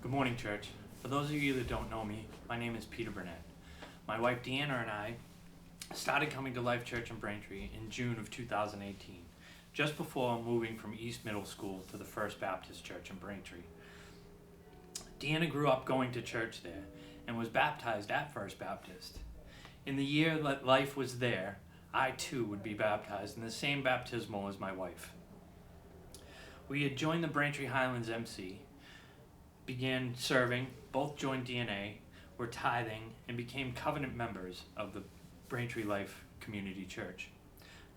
Good morning, church. For those of you that don't know me, my name is Peter Burnett. My wife Deanna and I started coming to Life Church in Braintree in June of 2018, just before moving from East Middle School to the First Baptist Church in Braintree. Deanna grew up going to church there and was baptized at First Baptist. In the year that Life was there, I too would be baptized in the same baptismal as my wife. We had joined the Braintree Highlands MC, began serving, both joined DNA, were tithing, and became covenant members of the Braintree Life Community Church.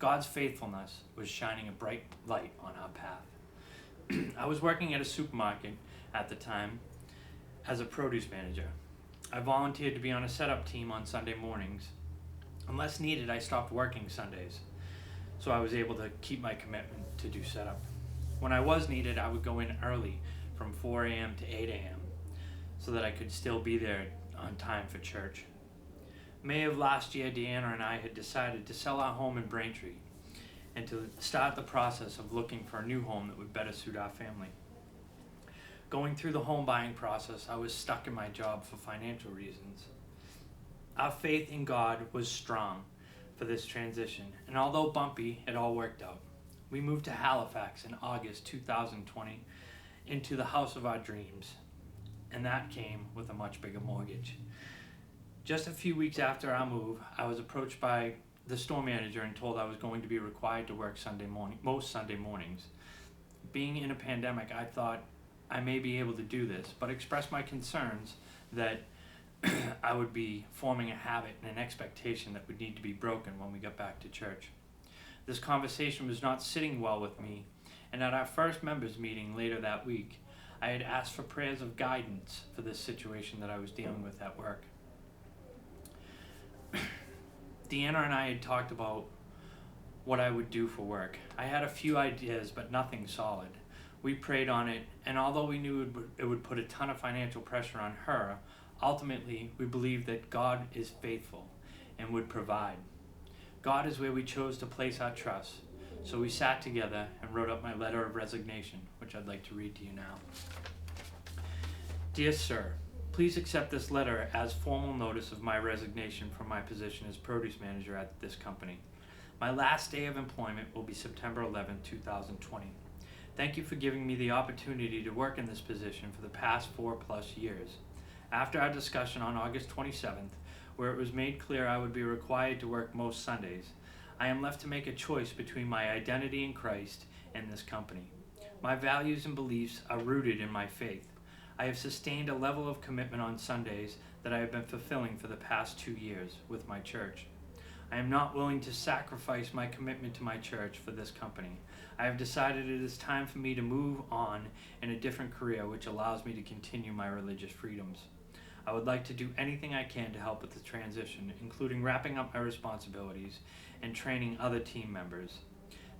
God's faithfulness was shining a bright light on our path. I was working at a supermarket at the time as a produce manager. I volunteered to be on a setup team on Sunday mornings. Unless needed, I stopped working Sundays, so I was able to keep my commitment to do setup. When I was needed, I would go in early from 4 a.m. to 8 a.m. so that I could still be there on time for church. May of last year, Deanna and I had decided to sell our home in Braintree and to start the process of looking for a new home that would better suit our family. Going through the home buying process, I was stuck in my job for financial reasons. Our faith in God was strong for this transition, and although bumpy, it all worked out. We moved to Halifax in August 2020 into the house of our dreams, and that came with a much bigger mortgage. Just a few weeks after our move, I was approached by the store manager and told I was going to be required to work most Sunday mornings. Being in a pandemic, I thought I may be able to do this, but expressed my concerns that I would be forming a habit and an expectation that would need to be broken when we got back to church. This conversation was not sitting well with me, and at our first members meeting later that week, I had asked for prayers of guidance for this situation that I was dealing with at work. Deanna and I had talked about what I would do for work. I had a few ideas, but nothing solid. We prayed on it, and although we knew it would put a ton of financial pressure on her, ultimately we believed that God is faithful and would provide. God is where we chose to place our trust. So we sat together and wrote up my letter of resignation, which I'd like to read to you now. Dear Sir, please accept this letter as formal notice of my resignation from my position as produce manager at this company. My last day of employment will be September 11, 2020. Thank you for giving me the opportunity to work in this position for the past 4+ years. After our discussion on August 27th, where it was made clear I would be required to work most Sundays, I am left to make a choice between my identity in Christ and this company. My values and beliefs are rooted in my faith. I have sustained a level of commitment on Sundays that I have been fulfilling for the past 2 years with my church. I am not willing to sacrifice my commitment to my church for this company. I have decided it is time for me to move on in a different career which allows me to continue my religious freedoms. I would like to do anything I can to help with the transition, including wrapping up my responsibilities and training other team members.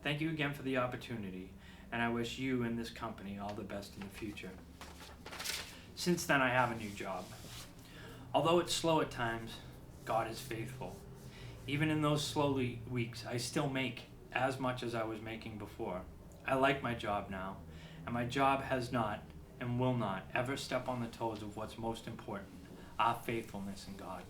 Thank you again for the opportunity, and I wish you and this company all the best in the future. Since then, I have a new job. Although it's slow at times, God is faithful. Even in those slow weeks, I still make as much as I was making before. I like my job now, and my job has not and will not ever step on the toes of what's most important, our faithfulness in God.